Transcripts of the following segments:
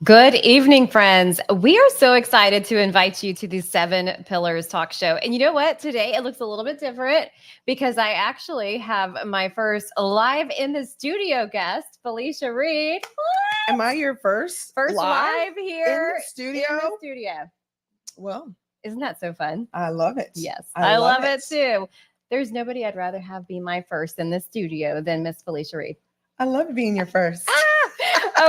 Good evening, friends. We are so excited to invite you to the Seven Pillars Talk Show. And you know what? Today it looks a little bit different because I actually have my first live in the studio guest, Felicia Reed. Am I your first Live here in the studio? Well, isn't that so fun? I love it. Yes, I love it too. There's nobody I'd rather have be my first in the studio than Miss Felicia Reed. I love being your first.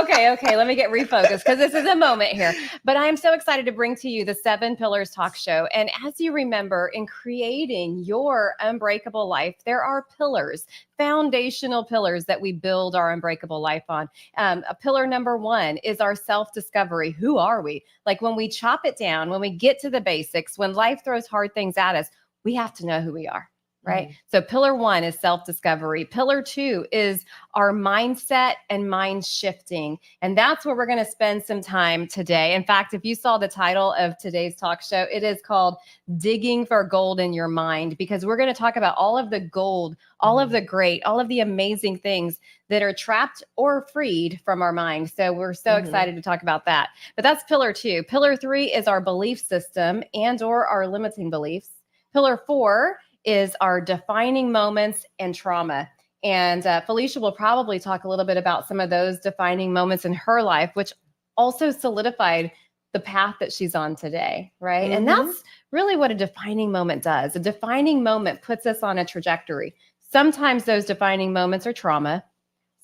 Okay. Let me get refocused because this is a moment here. But I'm so excited to bring to you the Seven Pillars Talk Show. And as you remember, in creating your unbreakable life, there are pillars, foundational pillars that we build our unbreakable life on. A pillar number one is our self-discovery. Who are we? Like when we chop it down, when we get to the basics, when life throws hard things at us, we have to know who we are. Right. So pillar one is self-discovery. Pillar two is our mindset and mind shifting. And that's where we're going to spend some time today. In fact, if you saw the title of today's talk show, it is called Digging for Gold in Your Mind, because we're going to talk about all of the gold, all of the great, all of the amazing things that are trapped or freed from our mind. So we're so excited to talk about that. But that's pillar two. Pillar three is our belief system and or our limiting beliefs. Pillar four is our defining moments and trauma. And Felicia will probably talk a little bit about some of those defining moments in her life, which also solidified the path that she's on today, right? And that's really what a defining moment does. A defining moment puts us on a trajectory. Sometimes those defining moments are trauma.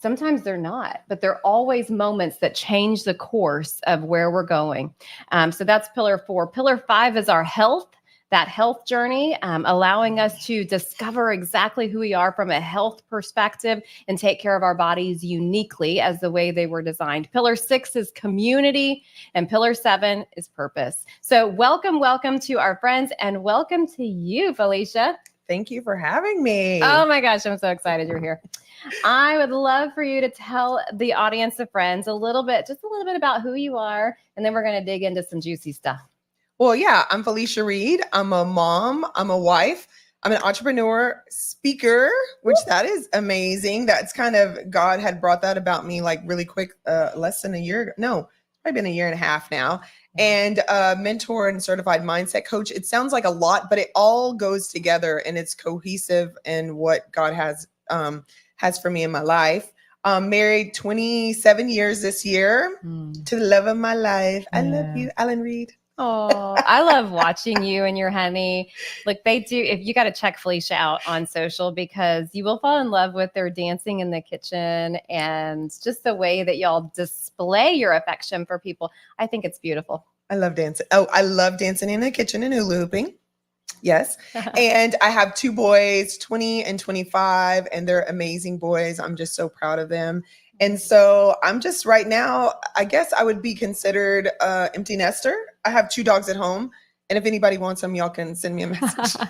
Sometimes they're not, but they're always moments that change the course of where we're going. So that's pillar four. Pillar five is our health. That health journey, allowing us to discover exactly who we are from a health perspective and take care of our bodies uniquely as the way they were designed. Pillar six is community, and pillar seven is purpose. So welcome to our friends, and welcome to you, Felicia. Thank you for having me. Oh my gosh, I'm so excited you're here. I would love for you to tell the audience of friends just a little bit about who you are, and then we're going to dig into some juicy stuff. Well, yeah, I'm Felicia Reed. I'm a mom. I'm a wife. I'm an entrepreneur, speaker, which that is amazing. That's kind of, God had brought that about me like really quick, less than a year. No, probably been a year and a half now. And mentor and certified mindset coach. It sounds like a lot, but it all goes together and it's cohesive in what God has for me in my life. Married 27 years this year to the love of my life. I love you, Alan Reed. Oh, I love watching you and your honey. Like they do, if you got to check Felicia out on social, because you will fall in love with their dancing in the kitchen and just the way that y'all display your affection for people. I think it's beautiful. I love dancing. Oh, I love dancing in the kitchen and hula hooping. Yes. And I have two boys, 20 and 25, and they're amazing boys. I'm just so proud of them. And so I'm just right now, I guess I would be considered empty nester. I have two dogs at home. And if anybody wants them, y'all can send me a message.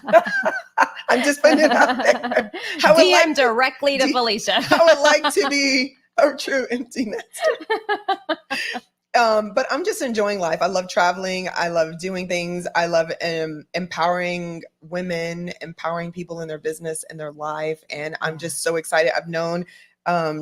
I'm just putting it out there. DM directly to Felicia. I would like to be a true empty nester. But I'm just enjoying life. I love traveling. I love doing things. I love empowering women, empowering people in their business and their life. And I'm just so excited. I've known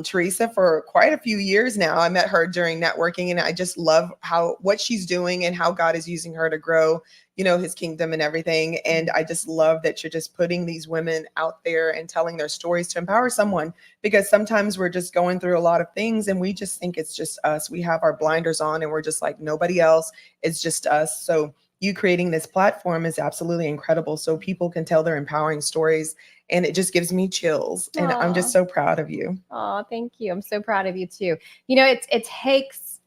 Teresa for quite a few years now. I met her during networking, and I just love what she's doing and how God is using her to grow, his kingdom and everything. And I just love that you're just putting these women out there and telling their stories to empower someone, because sometimes we're just going through a lot of things and we just think it's just us. We have our blinders on and we're just like, nobody else. It's just us. So you creating this platform is absolutely incredible, so people can tell their empowering stories, and it just gives me chills. And I'm just so proud of you. Oh, thank you. I'm so proud of you too. It takes,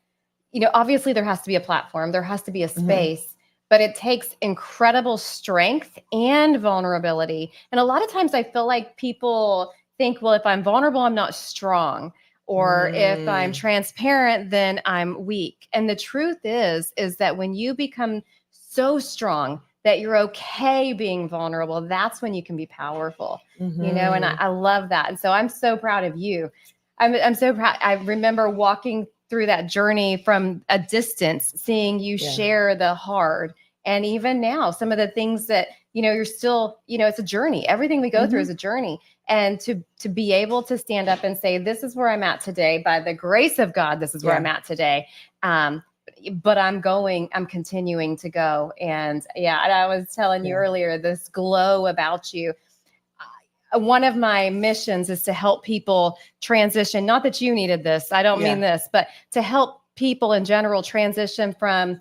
obviously there has to be a platform, there has to be a space, but it takes incredible strength and vulnerability. And a lot of times I feel like people think, well, if I'm vulnerable, I'm not strong. Or if I'm transparent, then I'm weak. And the truth is that when you become so strong that you're okay being vulnerable, that's when you can be powerful, and I love that. And so I'm so proud of you. I'm so proud. I remember walking through that journey from a distance, seeing you share the hard. And even now, some of the things that, you're still, it's a journey. Everything we go through is a journey. And to be able to stand up and say, this is where I'm at today, by the grace of God, this is where I'm at today. But I'm continuing to go. And and I was telling you earlier, this glow about you. One of my missions is to help people transition. Not that you needed this, I don't mean this, but to help people in general transition from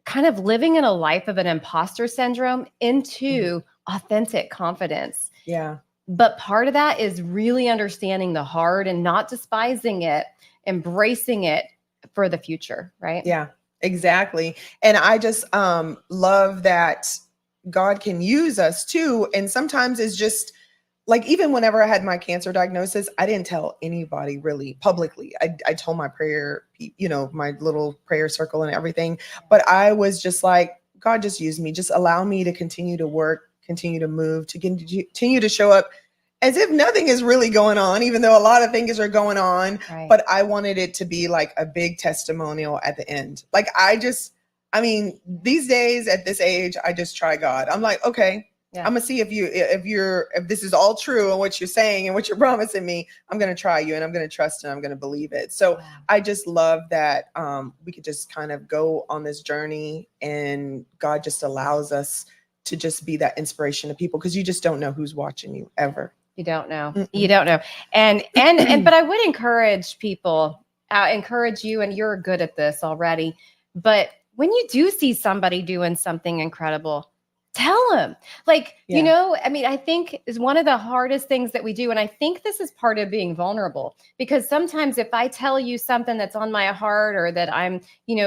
kind of living in a life of an imposter syndrome into authentic confidence. Yeah. But part of that is really understanding the hard and not despising it, embracing it for the future, right? Yeah, exactly. And I just love that God can use us too. And sometimes it's just like, even whenever I had my cancer diagnosis, I didn't tell anybody really publicly. I told my prayer, my little prayer circle and everything. But I was just like, God, just use me. Just allow me to continue to work, continue to move, to continue to show up as if nothing is really going on, even though a lot of things are going on. Right. But I wanted it to be like a big testimonial at the end. Like, these days at this age, I just try God. I'm like, okay, I'm gonna see if this is all true and what you're saying and what you're promising me. I'm gonna try you, and I'm gonna trust, and I'm gonna believe it. So I just love that we could just kind of go on this journey, and God just allows us to just be that inspiration to people, because you just don't know who's watching you ever. You don't know. You don't know. And but I would encourage people, encourage you, and you're good at this already. But when you do see somebody doing something incredible, tell them. Like, I think is one of the hardest things that we do. And I think this is part of being vulnerable, because sometimes if I tell you something that's on my heart or that I'm,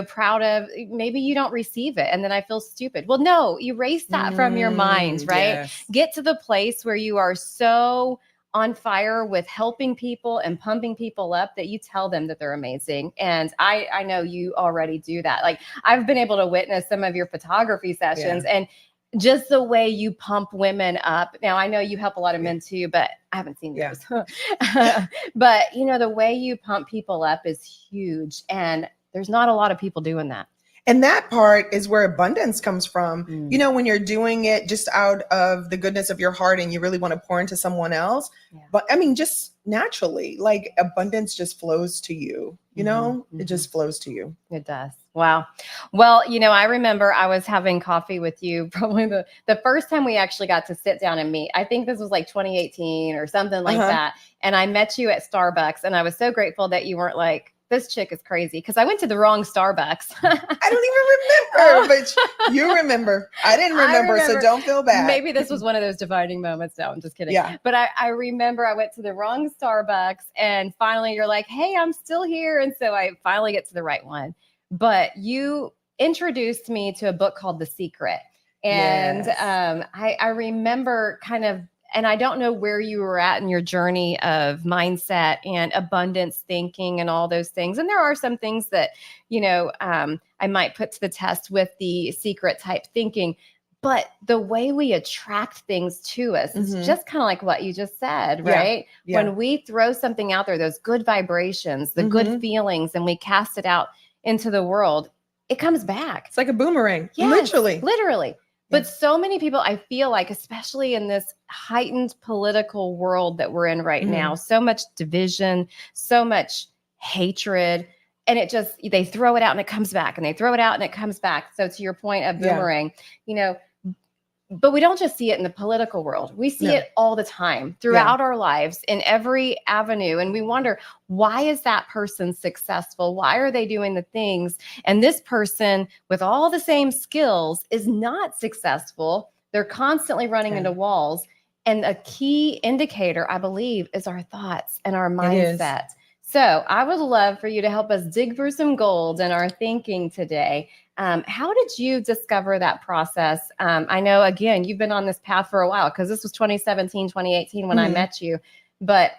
proud of, maybe you don't receive it. And then I feel stupid. Well, no, erase that from your mind, right? Yes. Get to the place where you are so on fire with helping people and pumping people up that you tell them that they're amazing. And I know you already do that. Like, I've been able to witness some of your photography sessions and just the way you pump women up. Now, I know you help a lot of men too, but I haven't seen yours. But, the way you pump people up is huge. And there's not a lot of people doing that. And that part is where abundance comes from. When you're doing it just out of the goodness of your heart and you really want to pour into someone else. But just naturally, like, abundance just flows to you, it just flows to you. It does. Wow. Well, I remember I was having coffee with you probably the first time we actually got to sit down and meet. I think this was like 2018 or something like that. And I met you at Starbucks, and I was so grateful that you weren't like, this chick is crazy, because I went to the wrong Starbucks. I don't even remember, but you remember. I didn't remember, so don't feel bad. Maybe this was one of those defining moments. No, I'm just kidding. Yeah. But I remember I went to the wrong Starbucks, and finally you're like, hey, I'm still here. And so I finally get to the right one. But you introduced me to a book called The Secret. And I remember kind of, and I don't know where you were at in your journey of mindset and abundance thinking and all those things. And there are some things that, I might put to the test with the secret type thinking. But the way we attract things to us is just kind of like what you just said, right? Yeah. When we throw something out there, those good vibrations, the good feelings, and we cast it out into the world, it comes back. It's like a boomerang. Yes, literally. But so many people, I feel like, especially in this heightened political world that we're in right now, so much division, so much hatred, and they throw it out and it comes back, and they throw it out and it comes back. So to your point of boomerang, but we don't just see it in the political world. We see it all the time throughout our lives in every avenue. And we wonder, why is that person successful? Why are they doing the things? And this person with all the same skills is not successful. They're constantly running into walls. And a key indicator, I believe, is our thoughts and our mindset. So I would love for you to help us dig for some gold in our thinking today. How did you discover that process? I know, again, you've been on this path for a while, because this was 2017, 2018 when I met you. But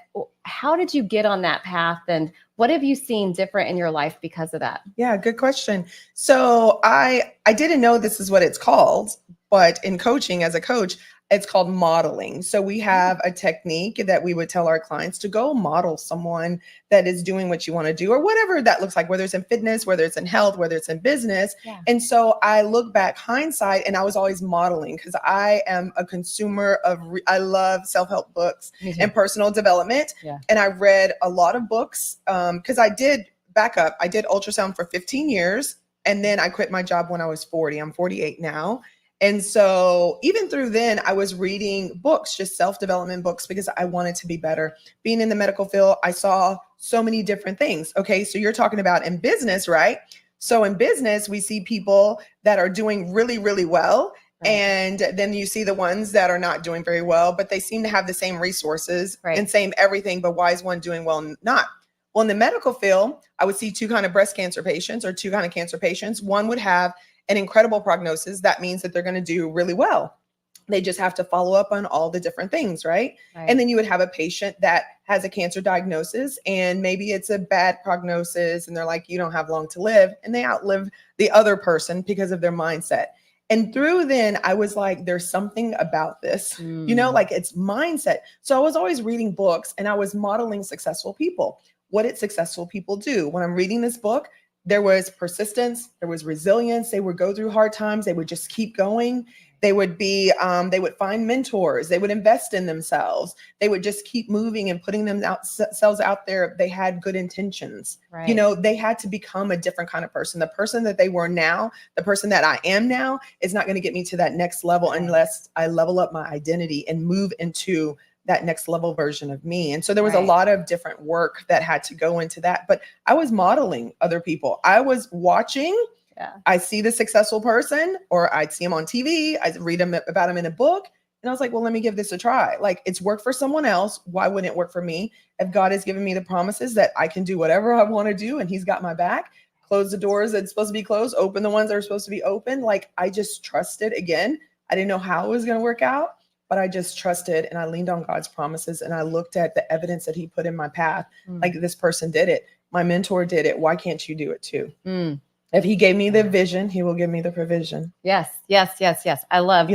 how did you get on that path, and what have you seen different in your life because of that? Yeah, good question. So I didn't know this is what it's called, but in coaching, as a coach, It's called modeling. So we have a technique that we would tell our clients to go model someone that is doing what you want to do, or whatever that looks like, whether it's in fitness, whether it's in health, whether it's in business. Yeah. And so I look back hindsight, and I was always modeling because I am a consumer of, I love self-help books and personal development. Yeah. And I read a lot of books because I did ultrasound for 15 years. And then I quit my job when I was 40. I'm 48 now. And so even through then, I was reading books, just self-development books, because I wanted to be better. Being in the medical field, I saw so many different things. Okay, so you're talking about in business, right? So in business, we see people that are doing really, really well. Right. And then you see the ones that are not doing very well, but they seem to have the same resources and same everything. But why is one doing well and not? Well, in the medical field, I would see two kind of breast cancer patients or two kind of cancer patients. One would have an incredible prognosis. That means that they're going to do really well. They just have to follow up on all the different things, right? And then you would have a patient that has a cancer diagnosis, and maybe it's a bad prognosis, and they're like, you don't have long to live, and they outlive the other person because of their mindset. And through then, I was like, there's something about this, like it's mindset. So I was always reading books, and I was modeling successful people. What did successful people do? When I'm reading this book, there was persistence, there was resilience. They would go through hard times. They would just keep going. They would they would find mentors. They would invest in themselves. They would just keep moving and putting themselves out there. They had good intentions. Right. They had to become a different kind of person. The person that they were now, the person that I am now, is not going to get me to that next level unless I level up my identity and move into that next level version of me. And so there was a lot of different work that had to go into that, but I was modeling other people. I was watching, I see the successful person, or I'd see him on TV. I read about him in a book. And I was like, well, let me give this a try. Like, it's worked for someone else. Why wouldn't it work for me? If God has given me the promises that I can do whatever I want to do, and he's got my back, close the doors that's supposed to be closed, open the ones that are supposed to be open. Like, I just trusted. Again, I didn't know how it was going to work out, but I just trusted, and I leaned on God's promises, and I looked at the evidence that he put in my path. Like, this person did it. My mentor did it. Why can't you do it too? If he gave me the vision, he will give me the provision. Yes. I love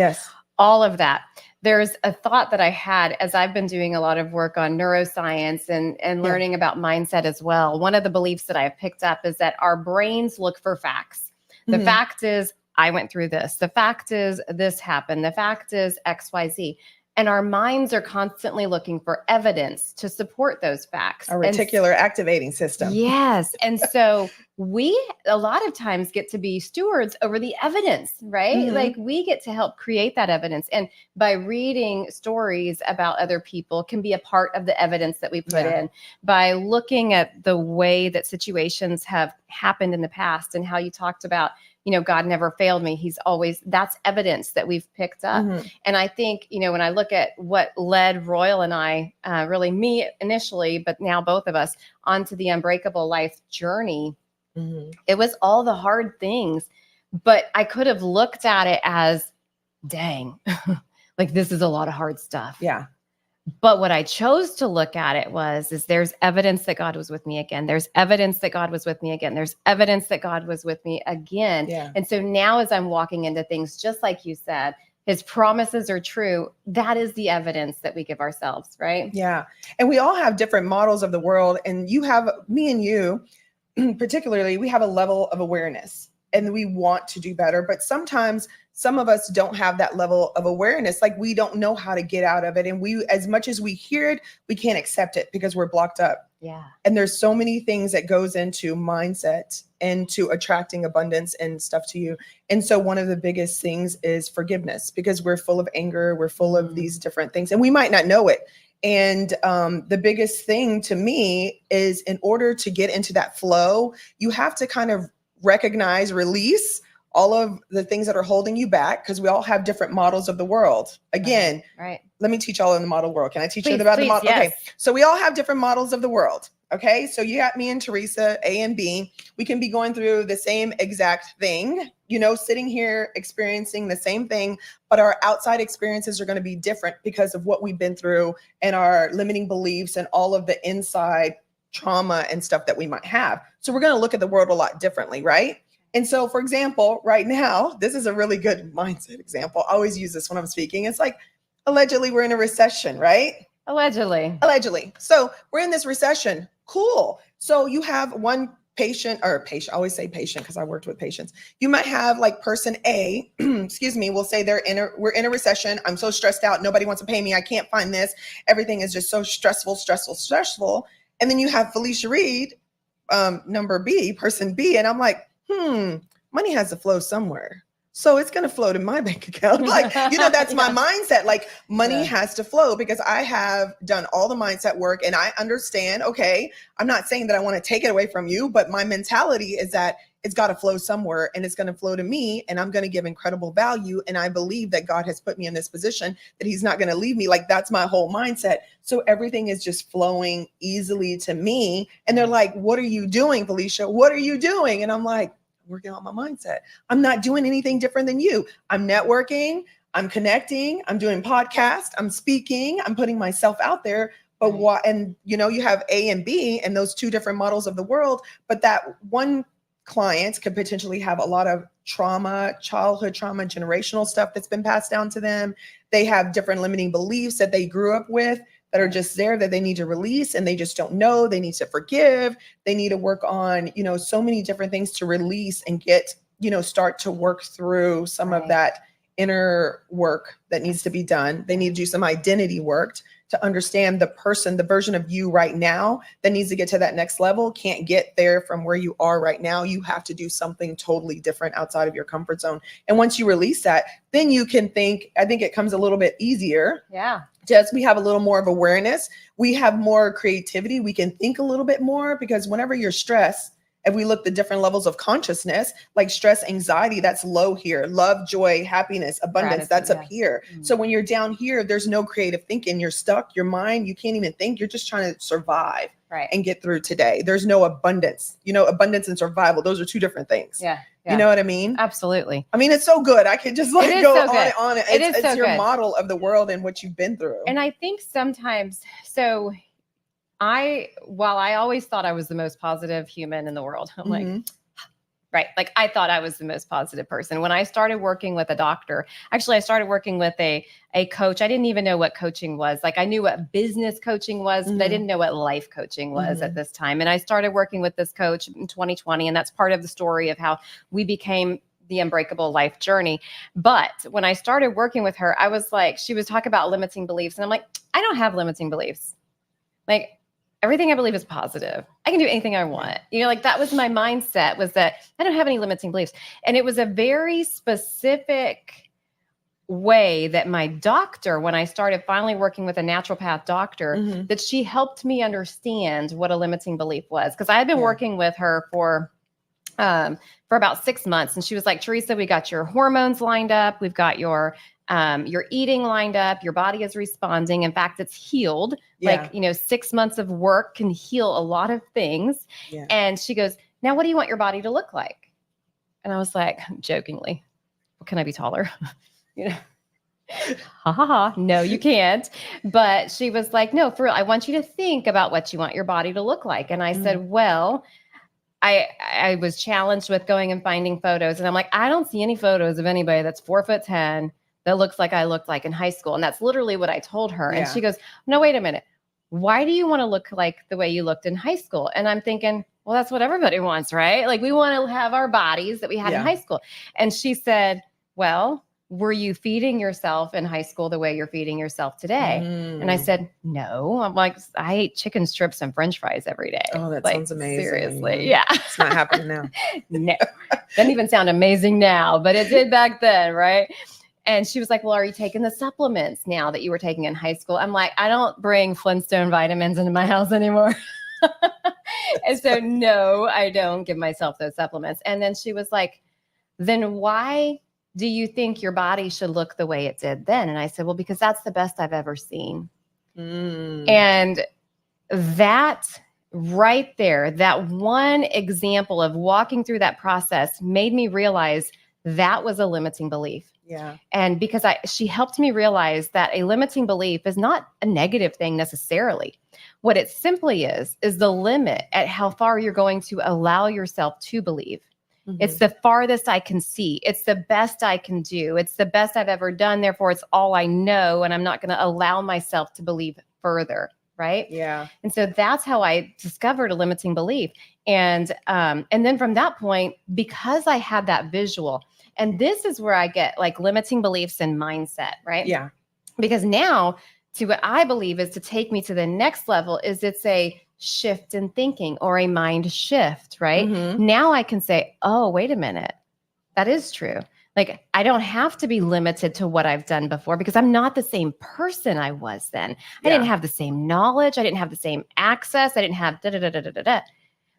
all of that. There's a thought that I had as I've been doing a lot of work on neuroscience and learning about mindset as well. One of the beliefs that I've picked up is that our brains look for facts. The fact is, I went through this. The fact is, this happened. The fact is, X, Y, Z. And our minds are constantly looking for evidence to support those facts. A reticular activating system. Yes. And so we, a lot of times, get to be stewards over the evidence, right? Like, we get to help create that evidence. And by reading stories about other people can be a part of the evidence that we put in. By looking at the way that situations have happened in the past, and how you talked about, God never failed me. He's always, that's evidence that we've picked up. And I think, when I look at what led Royal and I, really me initially, but now both of us, onto the Unbreakable Life journey, it was all the hard things, but I could have looked at it as, dang, like, this is a lot of hard stuff. Yeah. But what I chose to look at it is there's evidence that God was with me again. There's evidence that God was with me again. There's evidence that God was with me again. Yeah. And so now, as I'm walking into things, just like you said, his promises are true. That is the evidence that we give ourselves, right? Yeah. And we all have different models of the world. And you have, me and you, particularly, we have a level of awareness, and we want to do better. But sometimes some of us don't have that level of awareness. Like, we don't know how to get out of it. And we, as much as we hear it, we can't accept it because we're blocked up. Yeah. And there's so many things that goes into mindset and to attracting abundance and stuff to you. And so one of the biggest things is forgiveness, because we're full of anger. We're full of these different things, and we might not know it. And the biggest thing to me is, in order to get into that flow, you have to kind of recognize, release all of the things that are holding you back, because we all have different models of the world. Again, right. Let me teach y'all in the model world. Can I teach you about the model? Yes. Okay. So we all have different models of the world. Okay. So you got me and Teresa, A and B. We can be going through the same exact thing, sitting here experiencing the same thing, but our outside experiences are going to be different because of what we've been through and our limiting beliefs and all of the inside trauma and stuff that we might have. So we're going to look at the world a lot differently, right? And so, for example, right now, this is a really good mindset example. I always use this when I'm speaking. It's like, Allegedly, we're in a recession, right? Allegedly. So we're in this recession. Cool. So you have one patient, I always say patient because I worked with patients. You might have like person A, excuse me, will say we're in a recession. I'm so stressed out. Nobody wants to pay me. I can't find this. Everything is just so stressful. And then you have Felicia Reed, number B, person B. And I'm like, money has to flow somewhere. So it's going to flow to my bank account. Like, that's my mindset. Like money has to flow because I have done all the mindset work and I understand, okay, I'm not saying that I want to take it away from you, but my mentality is that it's got to flow somewhere and it's going to flow to me and I'm going to give incredible value. And I believe that God has put me in this position that he's not going to leave me. Like that's my whole mindset. So everything is just flowing easily to me. And they're like, what are you doing, Felicia? What are you doing? And I'm like, working on my mindset. I'm not doing anything different than you. I'm networking, I'm connecting, I'm doing podcasts, I'm speaking, I'm putting myself out there. But why? And you have A and B and those two different models of the world, but that one client could potentially have a lot of trauma, childhood trauma, generational stuff that's been passed down to them. They have different limiting beliefs that they grew up with that are just there that they need to release and they just don't know. They need to forgive. They need to work on, so many different things to release and get, start to work through some of that inner work that needs to be done. They need to do some identity work to understand the person, the version of you right now that needs to get to that next level can't get there from where you are right now. You have to do something totally different outside of your comfort zone. And once you release that, then you can think, I think it comes a little bit easier. Yeah. Just we have a little more of awareness. We have more creativity. We can think a little bit more because whenever you're stressed, if we look the different levels of consciousness, like stress, anxiety, that's low here. Love, joy, happiness, abundance, that's up here. Mm-hmm. So when you're down here, there's no creative thinking. You're stuck. Your mind, you can't even think. You're just trying to survive and get through today. There's no abundance. Abundance and survival, those are two different things. Yeah. You know what I mean? Absolutely. I mean, it's so good. I could just go on and on. It's so your good. Model of the world and what you've been through. And I think sometimes, while I always thought I was the most positive human in the world, I'm like, like I thought I was the most positive person. When I started working with a doctor, actually I started working with a coach. I didn't even know what coaching was. Like I knew what business coaching was, but I didn't know what life coaching was at this time. And I started working with this coach in 2020. And that's part of the story of how we became the Un-Breakable Life journey. But when I started working with her, I was like, she was talking about limiting beliefs. And I'm like, I don't have limiting beliefs. Like, everything I believe is positive. I can do anything I want. Like that was my mindset, was that I don't have any limiting beliefs. And it was a very specific way that my doctor, when I started finally working with a naturopath doctor, that she helped me understand what a limiting belief was. Because I had been working with her for about 6 months. And she was like, Teresa, we got your hormones lined up. We've got your eating lined up. Your body is responding. In fact, it's healed. Like, 6 months of work can heal a lot of things. Yeah. And she goes, now, what do you want your body to look like? And I was like, jokingly, well, can I be taller? No, you can't. But she was like, no, for real, I want you to think about what you want your body to look like. And I said, well, I was challenged with going and finding photos. And I'm like, I don't see any photos of anybody that's 4'10" that looks like I looked like in high school. And that's literally what I told her. Yeah. And she goes, no, wait a minute. Why do you want to look like the way you looked in high school? And I'm thinking, well, that's what everybody wants, right? Like we want to have our bodies that we had in high school. And she said, well, were you feeding yourself in high school the way you're feeding yourself today? And I said, no. I'm like, I ate chicken strips and French fries every day. Oh, that sounds amazing. Seriously. Yeah. It's not happening now. No. Doesn't even sound amazing now, but it did back then, right? And she was like, well, are you taking the supplements now that you were taking in high school? I'm like, I don't bring Flintstone vitamins into my house anymore. And so, no, I don't give myself those supplements. And then she was like, then why do you think your body should look the way it did then? And I said, well, because that's the best I've ever seen. And that right there, that one example of walking through that process made me realize that was a limiting belief. Yeah. And because she helped me realize that a limiting belief is not a negative thing necessarily. What it simply is the limit at how far you're going to allow yourself to believe. It's the farthest I can see. It's the best I can do. It's the best I've ever done. Therefore, it's all I know. And I'm not going to allow myself to believe further. Right. Yeah. And so that's how I discovered a limiting belief. And then from that point, because I had that visual, and this is where I get like limiting beliefs and mindset. Right. Yeah. Because now to what I believe is to take me to the next level is it's a shift in thinking or a mind shift, right? Now I can say, oh, wait a minute. That is true. Like, I don't have to be limited to what I've done before because I'm not the same person I was then. I didn't have the same knowledge. I didn't have the same access. I didn't have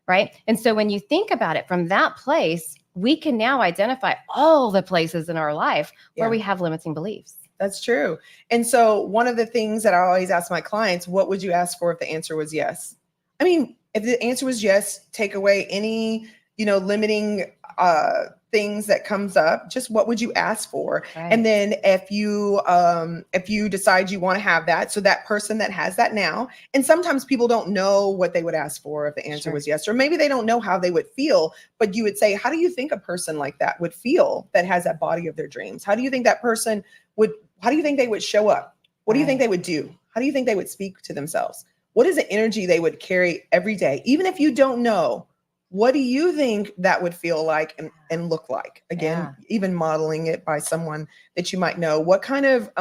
right? And so when you think about it from that place, we can now identify all the places in our life where we have limiting beliefs. That's true. And so one of the things that I always ask my clients, what would you ask for if the answer was yes? I mean, if the answer was yes, take away any, limiting things that comes up, just what would you ask for? Right. And then if you decide you want to have that, so that person that has that now, and sometimes people don't know what they would ask for if the answer was yes, or maybe they don't know how they would feel, but you would say, how do you think a person like that would feel that has that body of their dreams? How do you think that person how do you think they would show up? What do you think they would do? How do you think they would speak to themselves? What is the energy they would carry every day? Even if you don't know, what do you think that would feel like and look like? Again, even modeling it by someone that you might know. What kind of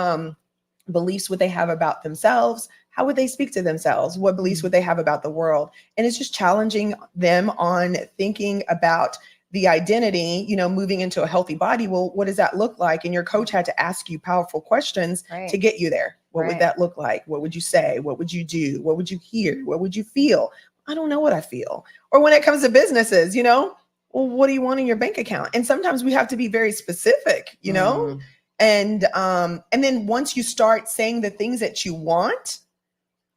beliefs would they have about themselves? How would they speak to themselves? What beliefs would they have about the world? And it's just challenging them on thinking about the identity, moving into a healthy body. Well, what does that look like? And your coach had to ask you powerful questions to get you there. What would that look like? What would you say? What would you do? What would you hear? What would you feel? I don't know what I feel. Or when it comes to businesses, well, what do you want in your bank account? And sometimes we have to be very specific, and then once you start saying the things that you want,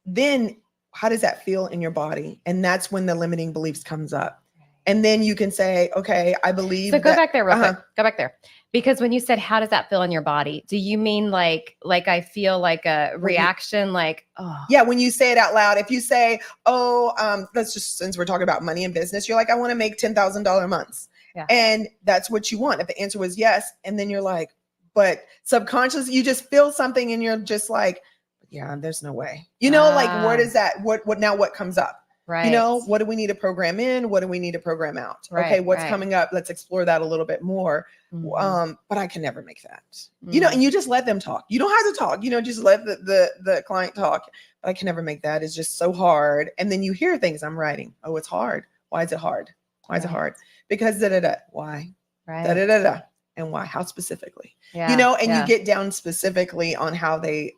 then how does that feel in your body? And that's when the limiting beliefs comes up. And then you can say, okay, I believe. So go back there real quick. Go back there. Because when you said, how does that feel in your body? Do you mean like I feel like a reaction, like, oh. Yeah, when you say it out loud, if you say, let's just, since we're talking about money and business, you're like, I want to make $10,000 months. Yeah. And that's what you want. If the answer was yes, and then you're like, but subconsciously, you just feel something and you're just like, yeah, there's no way. Like, where does that, what comes up? Right. What do we need to program in? What do we need to program out? Right, okay, what's coming up? Let's explore that a little bit more. But I can never make that. And you just let them talk. You don't have to talk. Just let the client talk. But I can never make that. It's just so hard. And then you hear things I'm writing. Oh, it's hard. Why is it hard? Why is it hard? Because Why? Right. And why? How specifically? Yeah. You get down specifically on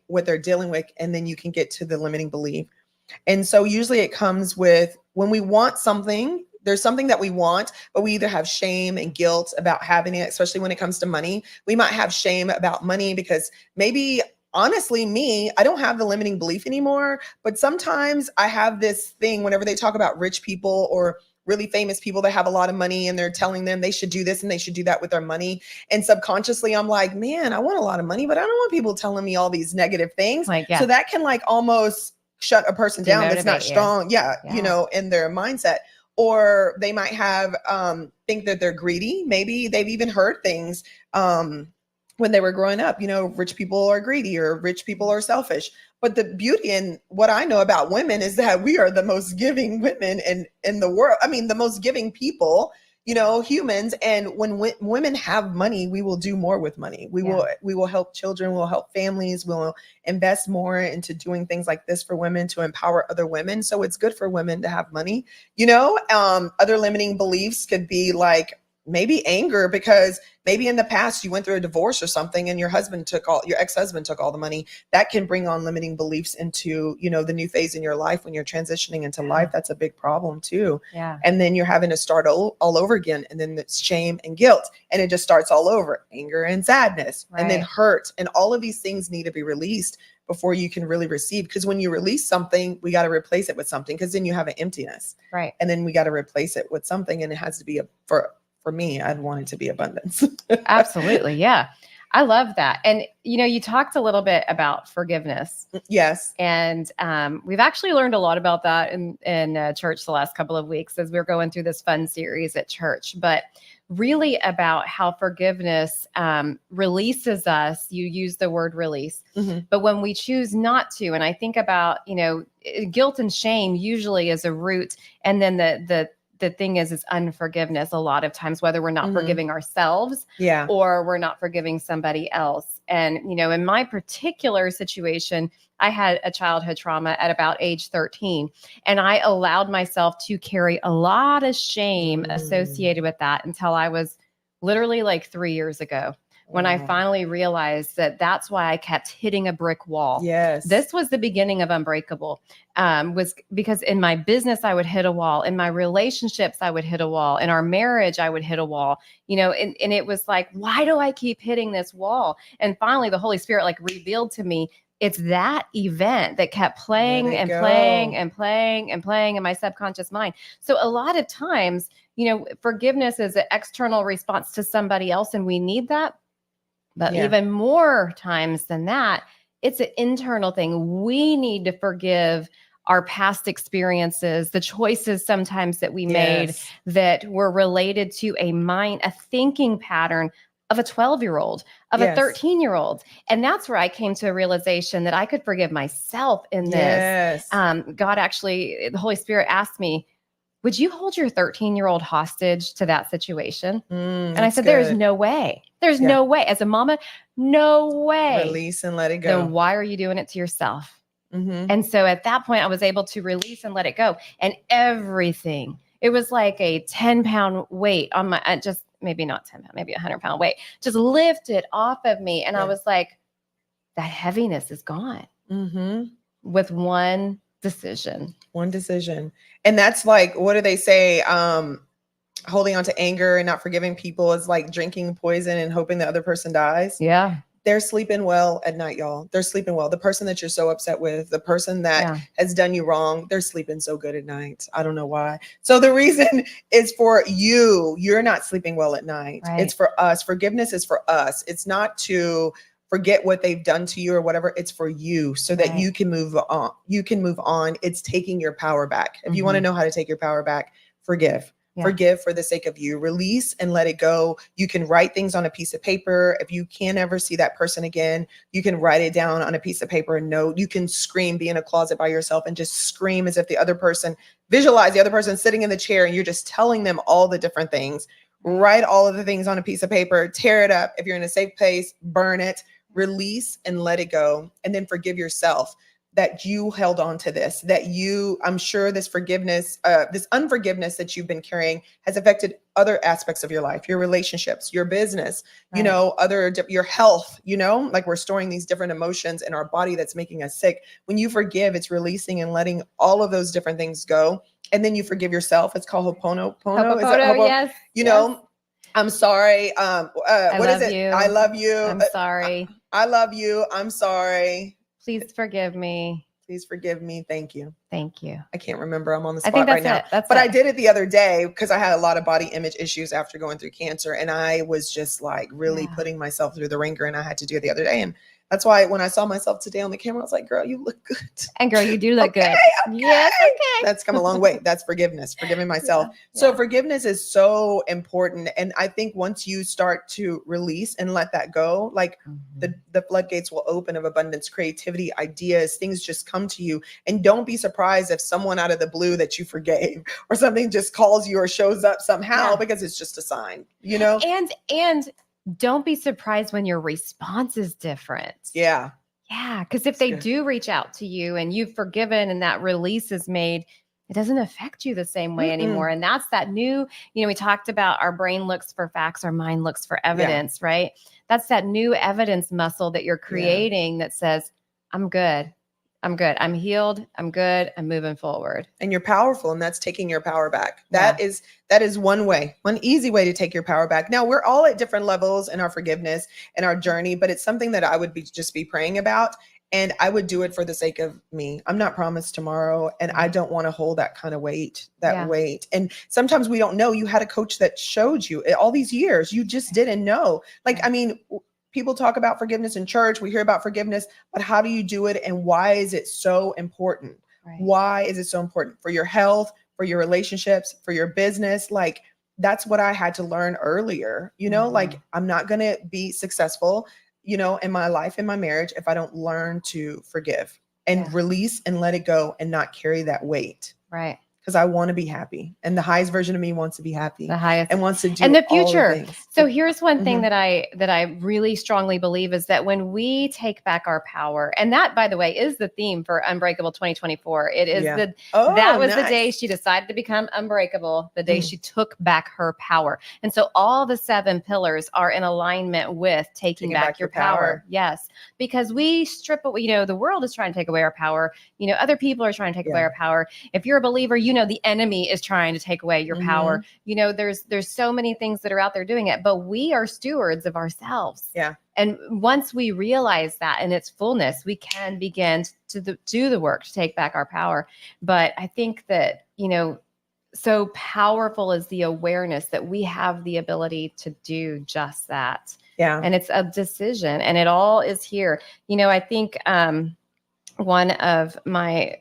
what they're dealing with, and then you can get to the limiting belief. And so usually it comes with when we want something, there's something that we want, but we either have shame and guilt about having it, especially when it comes to money. We might have shame about money because maybe, honestly, I don't have the limiting belief anymore, but sometimes I have this thing whenever they talk about rich people or really famous people that have a lot of money and they're telling them they should do this and they should do that with their money. And subconsciously, I'm like, man, I want a lot of money, but I don't want people telling me all these negative things. So that can almost shut a person down that's not strong, in their mindset. Or they might have think that they're greedy. Maybe they've even heard things when they were growing up, rich people are greedy or rich people are selfish. But the beauty in what I know about women is that we are the most giving women in the world. I mean, the most giving people, humans. And when women have money, we will do more with money. We will help children, we'll help families, we'll invest more into doing things like this for women to empower other women. So it's good for women to have money. Other limiting beliefs could be like maybe anger, because maybe in the past you went through a divorce or something and your ex-husband took all the money. That can bring on limiting beliefs into, the new phase in your life when you're transitioning into life. That's a big problem too. Yeah. And then you're having to start all over again. And then it's shame and guilt, and it just starts all over, anger and sadness, and then hurt. And all of these things need to be released before you can really receive. Because when you release something, we got to replace it with something, because then you have an emptiness. Right. And then we got to replace it with something. And it has to be for me, I'd want it to be abundance. Absolutely. Yeah. I love that. And, you talked a little bit about forgiveness. Yes. And we've actually learned a lot about that in church the last couple of weeks as we're going through this fun series at church. But really about how forgiveness releases us. You use the word release. Mm-hmm. But when we choose not to, and I think about, guilt and shame usually is a root. And then the thing is unforgiveness a lot of times, whether we're not forgiving ourselves or we're not forgiving somebody else. And, in my particular situation, I had a childhood trauma at about age 13, and I allowed myself to carry a lot of shame associated with that until I was literally like 3 years ago. When I finally realized that that's why I kept hitting a brick wall. Yes. This was the beginning of Unbreakable, was because in my business, I would hit a wall. In my relationships, I would hit a wall. In our marriage, I would hit a wall, and it was like, why do I keep hitting this wall? And finally, the Holy Spirit revealed to me, it's that event that kept playing and playing and playing and playing in my subconscious mind. So a lot of times, forgiveness is an external response to somebody else, and we need that. But even more times than that, it's an internal thing. We need to forgive our past experiences, the choices sometimes that we made that were related to a thinking pattern of a 12-year-old, of a 13-year-old. And that's where I came to a realization that I could forgive myself in this. God actually, the Holy Spirit asked me, would you hold your 13-year-old hostage to that situation? And I said, there's no way. There's no way. As a mama, no way. Release and let it go. Then why are you doing it to yourself? Mm-hmm. And so at that point, I was able to release and let it go. And everything, it was like a 10-pound weight on my, just maybe not 10 pound, maybe 100-pound weight, just lifted off of me. And I was like, that heaviness is gone with one decision. One decision. And that's like, what do they say? Holding on to anger and not forgiving people is like drinking poison and hoping the other person dies. Yeah. They're sleeping well at night, y'all. They're sleeping well. The person that you're so upset with, the person that has done you wrong, they're sleeping so good at night. I don't know why. So the reason is for you. You're not sleeping well at night. Right. It's for us. Forgiveness is for us. It's not to forget what they've done to you or whatever. It's for you so that you can move on. You can move on. It's taking your power back. If you want to know how to take your power back, forgive. Forgive for the sake of you. Release and let it go. You can write things on a piece of paper. If you can't ever see that person again, you can write it down on a piece of paper and note. You can scream, be in a closet by yourself and just scream as if the other person, visualize the other person sitting in the chair and you're just telling them all the different things. Write all of the things on a piece of paper, tear it up. If you're in a safe place, burn it, release and let it go. And then forgive yourself that you held on to this, that you, I'm sure this forgiveness, this unforgiveness that you've been carrying has affected other aspects of your life, your relationships, your business, you know, your health, you know, like we're storing these different emotions in our body that's making us sick. When you forgive, it's releasing and letting all of those different things go. And then you forgive yourself. It's called Ho'oponopono. Is that yes. You know, I'm sorry. What is it? You. I love you. I'm sorry. I love you. I'm sorry. Please forgive me. Please forgive me. Thank you. Thank you. I can't remember. I'm on the spot I think that's right now. But I did it the other day because I had a lot of body image issues after going through cancer. And I was just like really putting myself through the ringer. And I had to do it the other day. And that's why when I saw myself today on the camera, I was like, girl, you look good. And girl, you do look good. Okay. Yes. Okay. That's come a long way. That's forgiveness, forgiving myself. So forgiveness is so important. And I think once you start to release and let that go, like the floodgates will open of abundance, creativity, ideas, things just come to you. And don't be surprised if someone out of the blue that you forgave or something just calls you or shows up somehow because it's just a sign, you know? And don't be surprised when your response is different. Yeah. Yeah. Because if they do reach out to you and you've forgiven and that release is made, it doesn't affect you the same way anymore. And that's that new, you know, we talked about our brain looks for facts, our mind looks for evidence, right? That's that new evidence muscle that you're creating that says, I'm good. I'm good. I'm healed. I'm good. I'm moving forward. And you're powerful. And that's taking your power back. That is one way, one easy way to take your power back. Now we're all at different levels in our forgiveness and our journey, but it's something that I would just be praying about. And I would do it for the sake of me. I'm not promised tomorrow. And I don't want to hold that kind of weight, weight. And sometimes we don't know. You had a coach that showed you all these years. You just didn't know. Like, I mean, people talk about forgiveness in church. We hear about forgiveness, but how do you do it? And why is it so important? Right. Why is it so important for your health, for your relationships, for your business? Like, that's what I had to learn earlier, like I'm not going to be successful, in my life, in my marriage, if I don't learn to forgive and release and let it go and not carry that weight. Right. Because I want to be happy, and the highest version of me wants to be happy, the highest, and wants to do and the all the future. things. So here's one thing that I really strongly believe is that when we take back our power, and that, by the way, is the theme for Unbreakable 2024. It is that was the day she decided to become unbreakable, the day she took back her power. And so all the 7 pillars are in alignment with taking back your power. Yes, because we strip away, the world is trying to take away our power. Other people are trying to take away our power. If you're a believer, the enemy is trying to take away your power. There's so many things that are out there doing it, but we are stewards of ourselves. Yeah. And once we realize that in its fullness, we can begin to do the work to take back our power. But I think that, so powerful is the awareness that we have the ability to do just that. Yeah. And it's a decision, and it all is here. I think one of my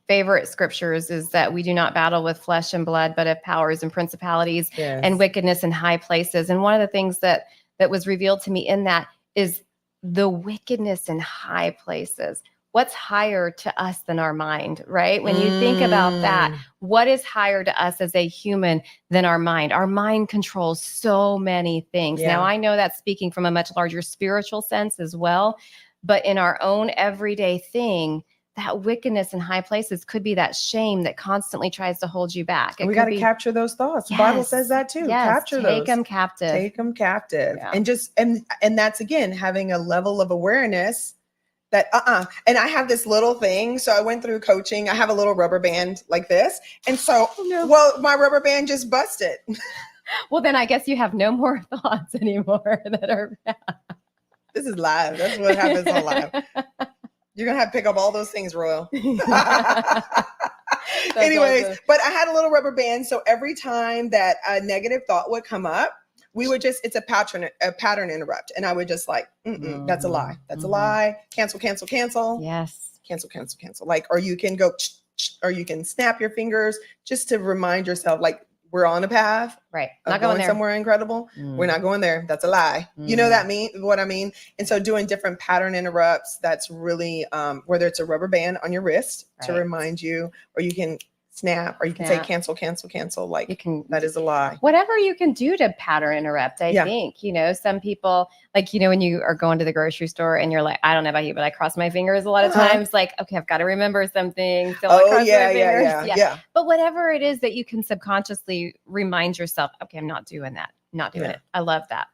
favorite scriptures is that we do not battle with flesh and blood, but of powers and principalities and wickedness in high places. And one of the things that was revealed to me in that is the wickedness in high places. What's higher to us than our mind, right? When you think about that, what is higher to us as a human than our mind? Our mind controls so many things. Now, I know that's speaking from a much larger spiritual sense as well, but in our own everyday thing, that wickedness in high places could be that shame that constantly tries to hold you back. We got to capture those thoughts. The Bible says that too. Capture those. Take them captive. Take them captive. Yeah. And just, and that's, again, having a level of awareness that, and I have this little thing. So I went through coaching. I have a little rubber band like this. And so, well, my rubber band just busted. Well, then I guess you have no more thoughts anymore that are. This is live. That's what happens on live. You're going to have to pick up all those things, Royal. Anyways, awesome. But I had a little rubber band. So every time that a negative thought would come up, we would just, it's a pattern interrupt. And I would just like, that's a lie. That's a lie. Cancel, cancel, cancel. Yes. Cancel, cancel, cancel. Like, or you can go, or you can snap your fingers just to remind yourself, like, we're on a path. Right. Not going there. Somewhere incredible. We're not going there. That's a lie. You know what I mean? And so doing different pattern interrupts, that's really, whether it's a rubber band on your wrist to remind you, or you can snap, or you can say cancel, cancel, cancel. Like, you can, that is a lie. Whatever you can do to pattern interrupt, I think, some people, like, when you are going to the grocery store and you're like, I don't know about you, but I cross my fingers a lot of times, like, okay, I've got to remember something. So I cross my fingers. Yeah. But whatever it is that you can subconsciously remind yourself, okay, I'm not doing that. Not doing it. I love that.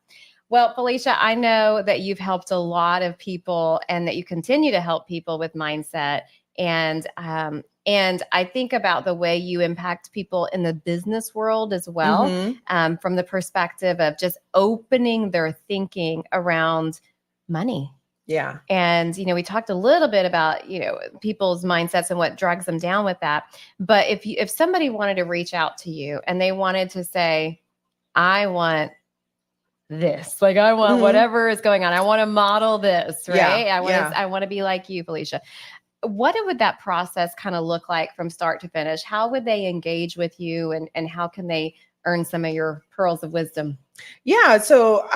Well, Felicia, I know that you've helped a lot of people and that you continue to help people with mindset. And I think about the way you impact people in the business world as well, from the perspective of just opening their thinking around money. Yeah. And, we talked a little bit about, people's mindsets and what drags them down with that. But if somebody wanted to reach out to you and they wanted to say, I want this, like, I want whatever is going on. I want to model this, right? I want to be like you, Felicia. What would that process kind of look like from start to finish? How would they engage with you, and how can they earn some of your pearls of wisdom? Yeah. So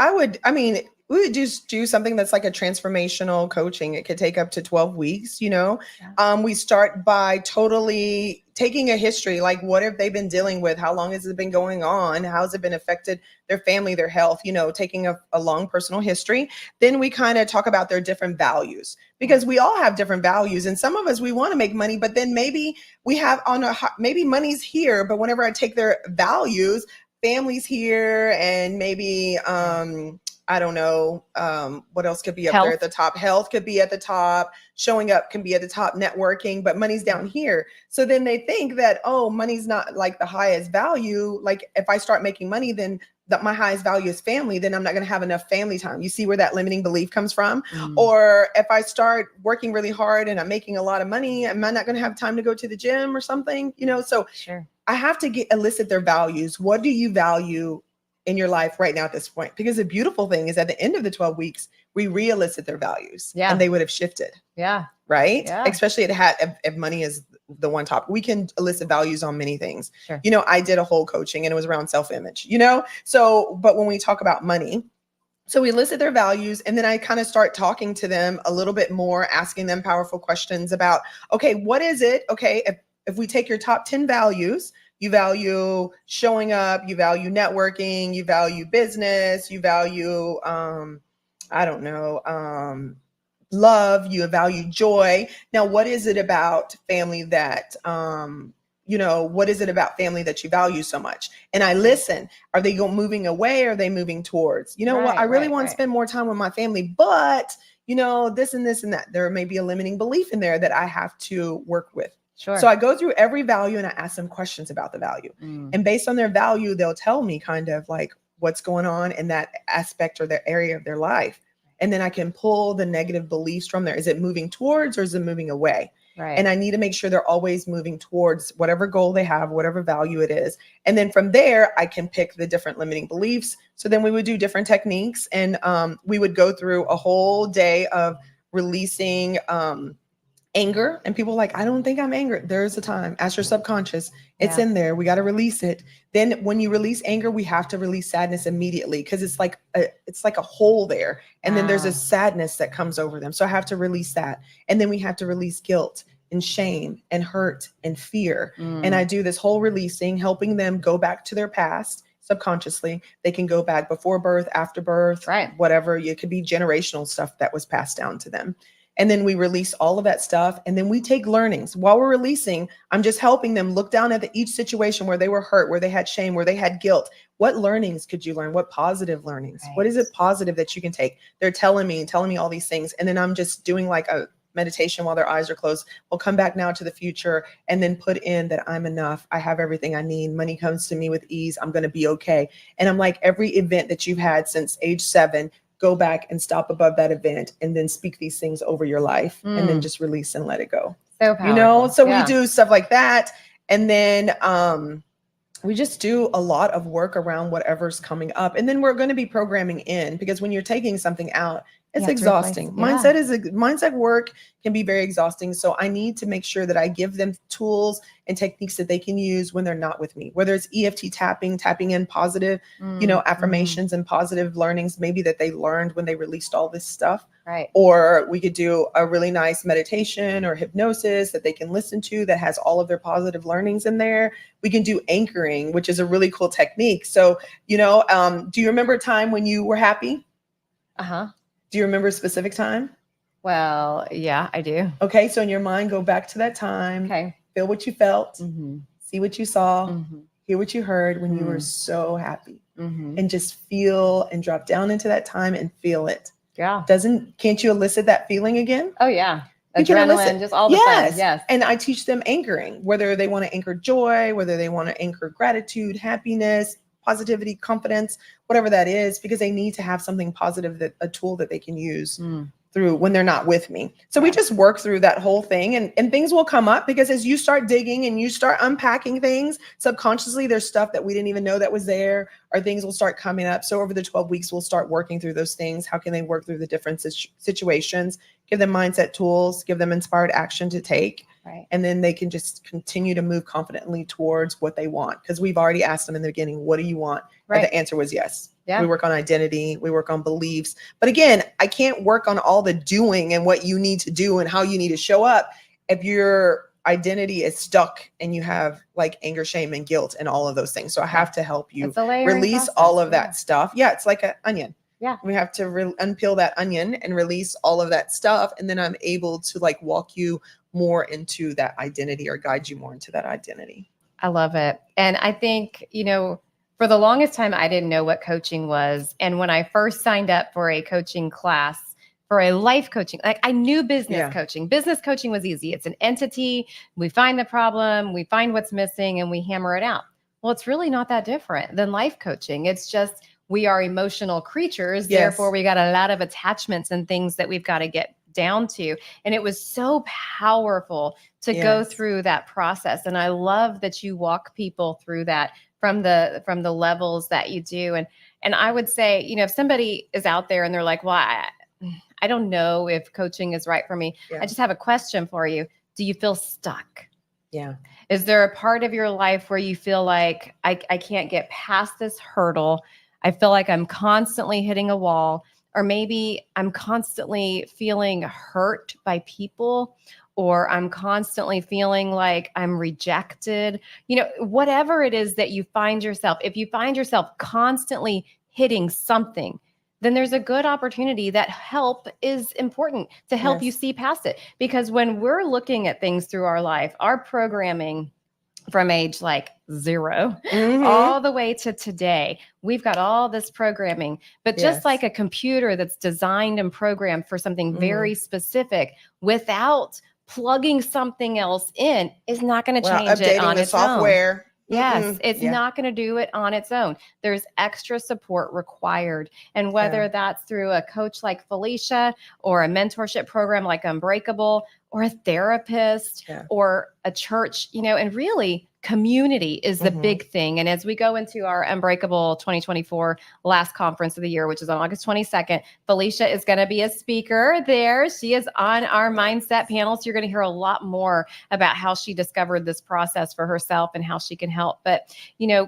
we would just do something that's like a transformational coaching. It could take up to 12 weeks, We start by totally taking a history, like what have they been dealing with? How long has it been going on? How's it been affected their family, their health, taking a long personal history. Then we kind of talk about their different values, because we all have different values. And some of us, we want to make money, but then maybe we have maybe money's here, but whenever I take their values, family's here, and maybe, I don't know, what else could be up there at the top? Health could be at the top. Showing up can be at the top, networking, but money's down here. So then they think that, oh, money's not like the highest value. Like, if I start making money, then my highest value is family, then I'm not going to have enough family time. You see where that limiting belief comes from? Or if I start working really hard and I'm making a lot of money, am I not going to have time to go to the gym or something? So I have to elicit their values. What do you value in your life right now at this point. Because the beautiful thing is at the end of the 12 weeks, we re-elicit their values and they would have shifted. Yeah. Right. Yeah. Especially if money is the one topic, we can elicit values on many things. Sure. I did a whole coaching and it was around self-image, so, but when we talk about money, so we elicit their values and then I kind of start talking to them a little bit more, asking them powerful questions about, okay, what is it? Okay. If we take your top 10 values, you value showing up, you value networking, you value business, you value, love, you value joy. Now, what is it about family that, what is it about family that you value so much? And I listen. Are they moving away? Or are they moving towards? I really want to spend more time with my family, but this and this and that. There may be a limiting belief in there that I have to work with. Sure. So I go through every value and I ask them questions about the value. And based on their value, they'll tell me kind of like what's going on in that aspect or the area of their life. And then I can pull the negative beliefs from there. Is it moving towards or is it moving away? Right. And I need to make sure they're always moving towards whatever goal they have, whatever value it is. And then from there, I can pick the different limiting beliefs. So then we would do different techniques and we would go through a whole day of releasing anger. And people are like, I don't think I'm angry. There's a time. Ask your subconscious. It's in there. We got to release it. Then when you release anger, we have to release sadness immediately because it's like a hole there. And then there's a sadness that comes over them. So I have to release that. And then we have to release guilt and shame and hurt and fear. And I do this whole releasing, helping them go back to their past subconsciously. They can go back before birth, after birth, whatever. It could be generational stuff that was passed down to them. And then we release all of that stuff. And then we take learnings. While we're releasing, I'm just helping them look down at each situation where they were hurt, where they had shame, where they had guilt. What learnings could you learn? What positive learnings? What is it positive that you can take? They're telling me all these things. And then I'm just doing like a meditation while their eyes are closed. We'll come back now to the future and then put in that I'm enough. I have everything I need. Money comes to me with ease. I'm going to be okay. And I'm like, every event that you've had since age 7, go back and stop above that event and then speak these things over your life and then just release and let it go. So powerful. So we do stuff like that. And then we just do a lot of work around whatever's coming up. And then we're going to be programming in because when you're taking something out, it's exhausting. Mindset work can be very exhausting. So I need to make sure that I give them tools and techniques that they can use when they're not with me, whether it's EFT tapping in positive, affirmations and positive learnings, maybe that they learned when they released all this stuff. Right. Or we could do a really nice meditation or hypnosis that they can listen to that has all of their positive learnings in there. We can do anchoring, which is a really cool technique. So, do you remember a time when you were happy? Uh-huh. Do you remember a specific time? Well, yeah, I do. Okay. So in your mind, go back to that time. Okay. Feel what you felt, see what you saw, hear what you heard when you were so happy and just feel and drop down into that time and feel it. Yeah. Can't you elicit that feeling again? Oh yeah. Adrenaline, just all the things. Yes. And I teach them anchoring, whether they want to anchor joy, whether they want to anchor gratitude, happiness, positivity, confidence, whatever that is, because they need to have something positive, a tool that they can use through when they're not with me. So we just work through that whole thing and things will come up because as you start digging and you start unpacking things subconsciously, there's stuff that we didn't even know that was there, or things will start coming up. So over the 12 weeks, we'll start working through those things. How can they work through the different situations, give them mindset tools, give them inspired action to take. Right. And then they can just continue to move confidently towards what they want. Because we've already asked them in the beginning, what do you want? Right. And the answer was yes. Yeah. We work on identity. We work on beliefs. But again, I can't work on all the doing and what you need to do and how you need to show up if your identity is stuck and you have like anger, shame, and guilt and all of those things. So I have to help you release all of that stuff. Yeah, it's like an onion. Yeah. We have to unpeel that onion and release all of that stuff. And then I'm able to like walk you more into that identity or guide you more into that identity. I love it. And I think, for the longest time, I didn't know what coaching was. And when I first signed up for a coaching class, for a life coaching, like I knew business coaching. Business coaching was easy. It's an entity. We find the problem, we find what's missing, and we hammer it out. Well, it's really not that different than life coaching. It's just we are emotional creatures. Yes. Therefore, we got a lot of attachments and things that we've got to get down to. And it was so powerful to go through that process. And I love that you walk people through that from the levels that you do. And I would say, if somebody is out there and they're like, well, I don't know if coaching is right for me. Yeah. I just have a question for you. Do you feel stuck? Yeah. Is there a part of your life where you feel like I can't get past this hurdle? I feel like I'm constantly hitting a wall, or maybe I'm constantly feeling hurt by people, or I'm constantly feeling like I'm rejected. Whatever it is that you find yourself, if you find yourself constantly hitting something, then there's a good opportunity that help is important to help you see past it. Because when we're looking at things through our life, our programming from age like 0 all the way to today, we've got all this programming. But just like a computer that's designed and programmed for something very specific, without plugging something else in, is not going to change it on its software. own. Yes, it's not going to do it on its own. There's extra support required. And whether that's through a coach like Felicia, or a mentorship program like Un-Breakable, or a therapist, or a church, and really community is the big thing. And as we go into our Un-Breakable 2024 last conference of the year, which is on August 22nd, Felicia is going to be a speaker there. She is on our mindset panel. So you're going to hear a lot more about how she discovered this process for herself and how she can help. But,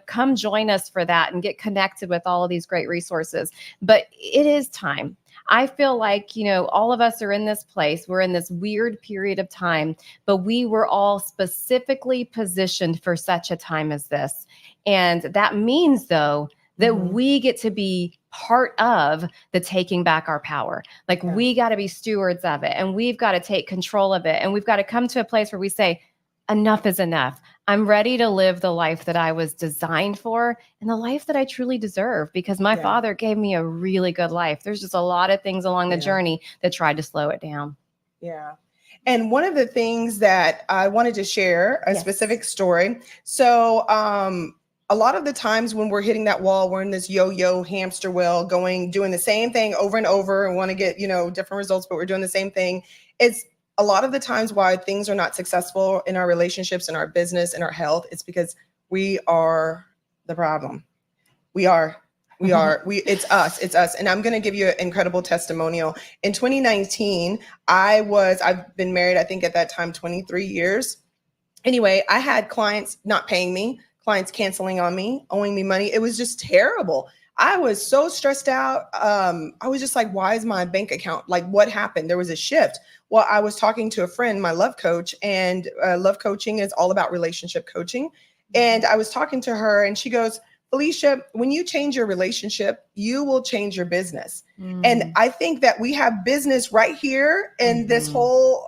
come join us for that and get connected with all of these great resources. But it is time. I feel like, all of us are in this place. We're in this weird period of time, but we were all specifically positioned for such a time as this. And that means, though, that we get to be part of the taking back our power. Like we got to be stewards of it, and we've got to take control of it. And we've got to come to a place where we say, enough is enough. I'm ready to live the life that I was designed for and the life that I truly deserve, because my father gave me a really good life. There's just a lot of things along the journey that tried to slow it down. Yeah. And one of the things that I wanted to share, a specific story. So a lot of the times when we're hitting that wall, we're in this yo-yo hamster wheel doing the same thing over and over and want to get, different results, but we're doing the same thing. It's a lot of the times why things are not successful in our relationships, in our business, in our health. It's because we are the problem. It's us. And I'm going to give you an incredible testimonial. In 2019, I've been married, I think at that time, 23 years. Anyway, I had clients not paying me, clients canceling on me, owing me money. It was just terrible. I was so stressed out. I was just like, why is my bank account? Like, what happened? There was a shift. Well, I was talking to a friend, my love coach, and love coaching is all about relationship coaching. And I was talking to her and she goes, Felicia, when you change your relationship, you will change your business. And I think that we have business right here in this whole,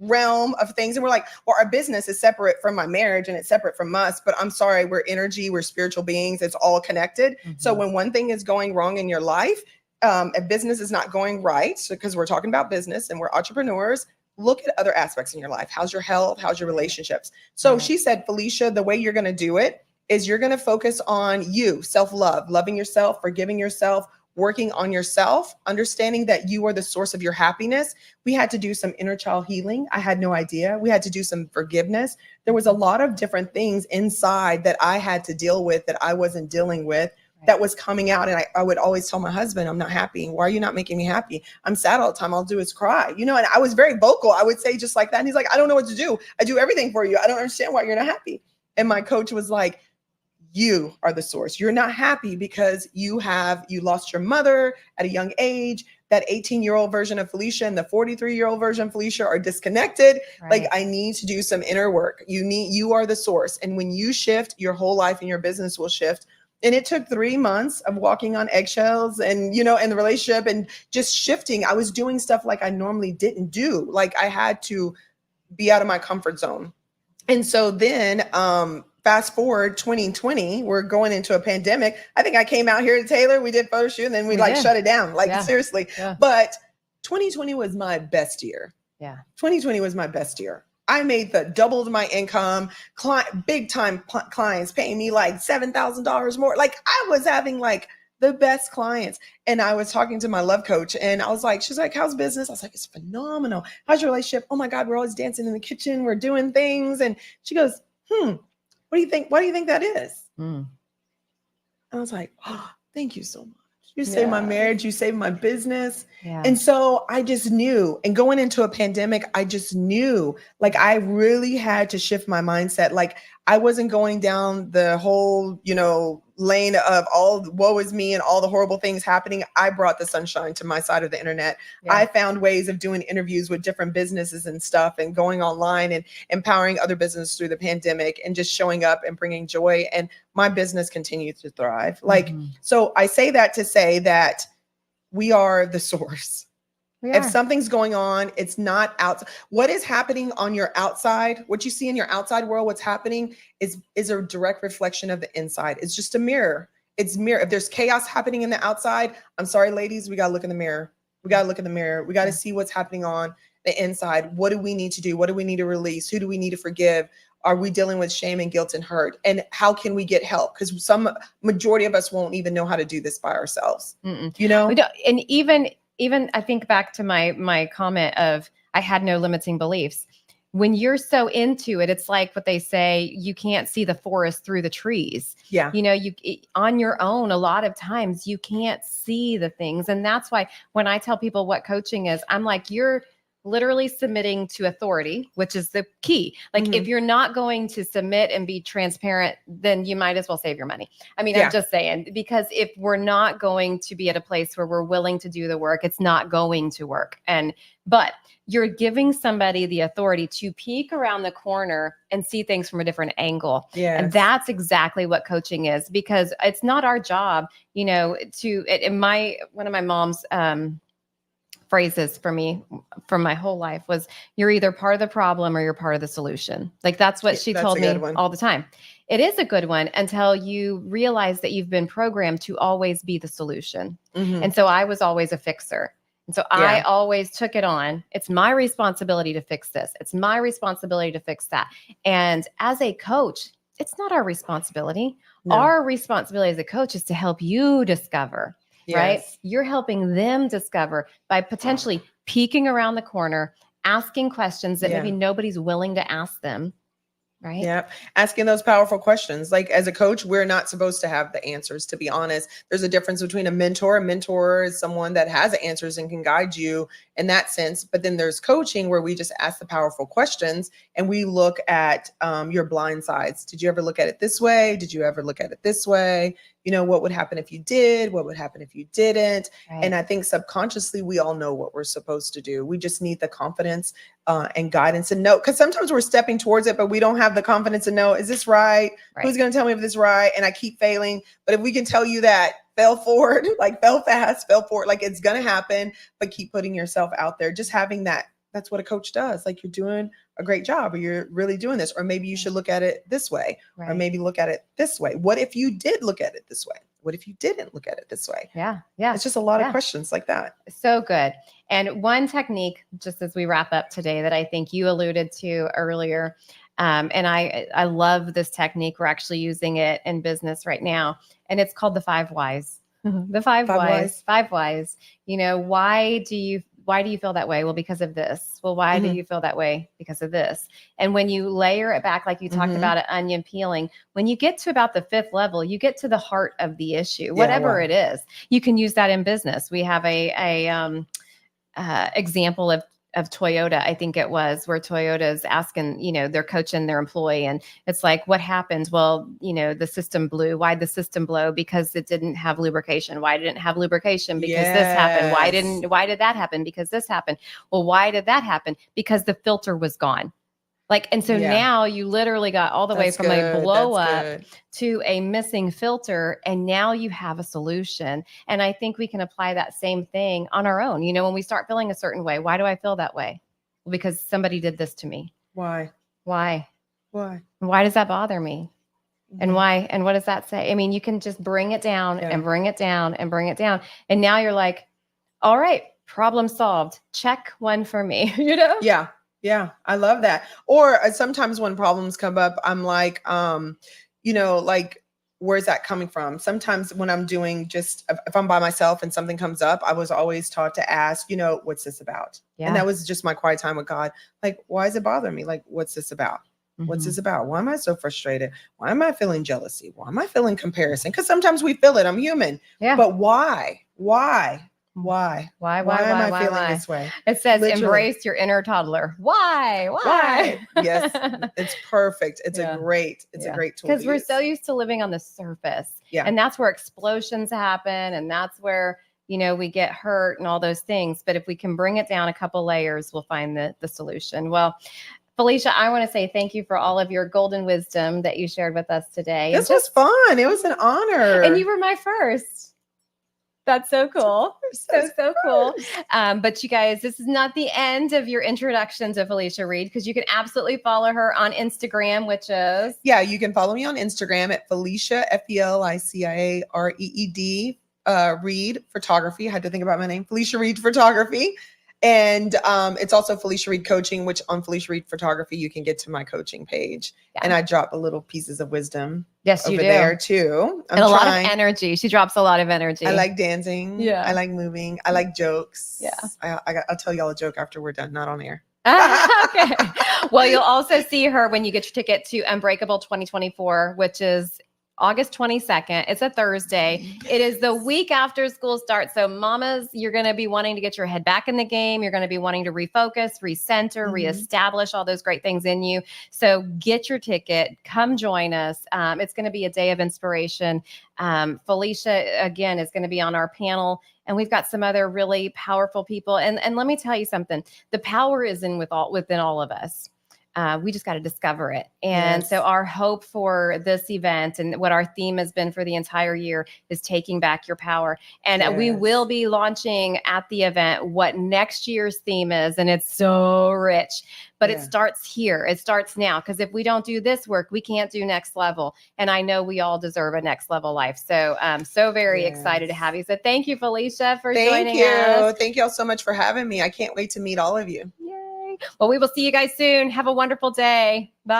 realm of things. And we're like, well, our business is separate from my marriage and it's separate from us, but I'm sorry, we're energy, we're spiritual beings. It's all connected. So when one thing is going wrong in your life, a business is not going right, because we're talking about business and we're entrepreneurs, look at other aspects in your life. How's your health? How's your relationships? So she said, Felicia, the way you're going to do it is you're going to focus on you, self-love, loving yourself, forgiving yourself, working on yourself, understanding that you are the source of your happiness. We had to do some inner child healing. I had no idea. We had to do some forgiveness. There was a lot of different things inside that I had to deal with that I wasn't dealing with that was coming out. And I would always tell my husband, I'm not happy. Why are you not making me happy? I'm sad all the time. All I'll do is cry, and I was very vocal. I would say just like that. And he's like, I don't know what to do. I do everything for you. I don't understand why you're not happy. And my coach was like, you are the source. You're not happy because you lost your mother at a young age. That 18-year-old version of Felicia and the 43-year-old version of Felicia are disconnected. Like, I need to do some inner work. You are the source. And when you shift, your whole life and your business will shift. And it took 3 months of walking on eggshells and, in the relationship and just shifting. I was doing stuff like I normally didn't do. Like, I had to be out of my comfort zone. And so then, fast forward 2020, we're going into a pandemic. I think I came out here to Taylor. We did photo shoot and then we shut it down. Seriously. Yeah. But 2020 was my best year. Yeah. 2020 was my best year. I made doubled my income, big time clients paying me like $7,000 more. Like, I was having like the best clients. And I was talking to my love coach and I was like, she's like, how's business? I was like, it's phenomenal. How's your relationship? Oh my God, we're always dancing in the kitchen. We're doing things. And she goes, what do you think? Why do you think that is? Mm. I was like, oh, thank you so much. You saved my marriage. You saved my business. Yeah. And so I just knew, and going into a pandemic, I just knew like I really had to shift my mindset. Like I wasn't going down the whole, lane of all woe is me and all the horrible things happening. I brought the sunshine to my side of the internet. Yeah. I found ways of doing interviews with different businesses and stuff and going online and empowering other businesses through the pandemic and just showing up and bringing joy. And my business continues to thrive. Like, so I say that to say that we are the source. If something's going on, it's not out. What is happening on your outside, what you see in your outside world, what's happening is a direct reflection of the inside. It's just a mirror. It's mirror. If there's chaos happening in the outside, I'm sorry, ladies, we got to look in the mirror. We got to look in the mirror. We got to see what's happening on the inside. What do we need to do? What do we need to release? Who do we need to forgive? Are we dealing with shame and guilt and hurt? And how can we get help? Because some majority of us won't even know how to do this by ourselves. We don't, and even I think back to my comment of I had no limiting beliefs. When you're so into it, it's like what they say, you can't see the forest through the trees. Yeah. You on your own, a lot of times you can't see the things. And that's why when I tell people what coaching is, I'm like, you're literally submitting to authority, which is the key. Like if you're not going to submit and be transparent, then you might as well save your money. I mean, I'm just saying, because if we're not going to be at a place where we're willing to do the work, it's not going to work. But you're giving somebody the authority to peek around the corner and see things from a different angle. Yes. And that's exactly what coaching is, because it's not our job, one of my mom's, phrases for me from my whole life was, you're either part of the problem or you're part of the solution. Like that's what she told me all the time. It is a good one until you realize that you've been programmed to always be the solution. And so I was always a fixer. And so I always took it on. It's my responsibility to fix this. It's my responsibility to fix that. And as a coach, it's not our responsibility. No. Our responsibility as a coach is to help you discover. Right? You're helping them discover by potentially peeking around the corner, asking questions that maybe nobody's willing to ask them. Right. Yeah. Asking those powerful questions. Like as a coach, we're not supposed to have the answers, to be honest. There's a difference between a mentor. A mentor is someone that has answers and can guide you in that sense. But then there's coaching where we just ask the powerful questions and we look at your blind sides. Did you ever look at it this way? Did you ever look at it this way? What would happen if you did? What would happen if you didn't? Right. And I think subconsciously, we all know what we're supposed to do. We just need the confidence and guidance and know, because sometimes we're stepping towards it, but we don't have the confidence to know, is this right? Who's going to tell me if this is right? And I keep failing. But if we can tell you that, fail forward, like fail fast, fail forward, like it's going to happen, but keep putting yourself out there. Just having that. That's what a coach does. Like you're doing a great job, or you're really doing this, or maybe you should look at it this way, or maybe look at it this way. What if you did look at it this way? What if you didn't look at it this way? Yeah. It's just a lot of questions like that. So good. And one technique, just as we wrap up today, that I think you alluded to earlier, and I love this technique. We're actually using it in business right now, and it's called the 5 whys. The five whys. 5 whys. Why do you feel that way? Well, because of this. Well, why do you feel that way? Because of this. And when you layer it back, like you talked about an onion peeling, when you get to about the 5th level, you get to the heart of the issue, whatever it is. You can use that in business. We have a example of Toyota, I think it was, where Toyota's asking, they're coaching their employee, and it's like, what happened? Well, the system blew. Why'd the system blow? Because it didn't have lubrication. Why didn't it have lubrication? Because this happened. Why did that happen? Because this happened. Well, why did that happen? Because the filter was gone. And so now you literally got all the way from a blow up to a missing filter, and now you have a solution. And I think we can apply that same thing on our own. When we start feeling a certain way, why do I feel that way? Well, because somebody did this to me. Why? Why does that bother me? And why? And what does that say? I mean, you can just bring it down and bring it down and bring it down. And now you're like, all right, problem solved. Check one for me, Yeah. Yeah, I love that. Or sometimes when problems come up, I'm like, where's that coming from? Sometimes when I'm doing if I'm by myself and something comes up, I was always taught to ask, what's this about? Yeah. And that was just my quiet time with God. Like, why does it bother me? Like, what's this about? What's Mhm. this about? Why am I so frustrated? Why am I feeling jealousy? Why am I feeling comparison? Because sometimes we feel it. I'm human. Yeah. But why? Why? Why? Why, Why am I why, feeling why? this way? It says Literally. embrace your inner toddler. Why? Why? Yes, it's perfect. It's Yeah. a great tool Because to we're use. so used to living on the surface. Yeah. And that's where explosions happen. And that's where, we get hurt and all those things. But if we can bring it down a couple layers, we'll find the solution. Well, Felicia, I want to say thank you for all of your golden wisdom that you shared with us today. This was fun. It was an honor. And you were my first. That's so cool. So cool. But you guys, this is not the end of your introduction to Felicia Reed, because you can absolutely follow her on Instagram, which is. Yeah, you can follow me on Instagram at Felicia, FELICIAREED, Reed Photography. I had to think about my name, Felicia Reed Photography. And it's also Felicia Reed Coaching, which on Felicia Reed Photography, you can get to my coaching page. Yeah. And I drop little pieces of wisdom. Yes, you over do. there too. And a lot of energy. She drops a lot of energy. I like dancing. Yeah. I like moving. I like jokes. Yeah. I'll tell y'all a joke after we're done, not on air. Okay. Well, you'll also see her when you get your ticket to Un-Breakable 2024, which is August 22nd. It's a Thursday. It is the week after school starts. So mamas, you're going to be wanting to get your head back in the game. You're going to be wanting to refocus, recenter, reestablish all those great things in you. So get your ticket. Come join us. It's going to be a day of inspiration. Felicia, again, is going to be on our panel. And we've got some other really powerful people. And let me tell you something. The power is within all of us. We just got to discover it. And so our hope for this event and what our theme has been for the entire year is taking back your power. And we will be launching at the event what next year's theme is. And it's so rich, but it starts here. It starts now. Because if we don't do this work, we can't do next level. And I know we all deserve a next level life. So I'm so very excited to have you. So thank you, Felicia, for joining us. Thank you all so much for having me. I can't wait to meet all of you. Yay. Well, we will see you guys soon. Have a wonderful day. Bye.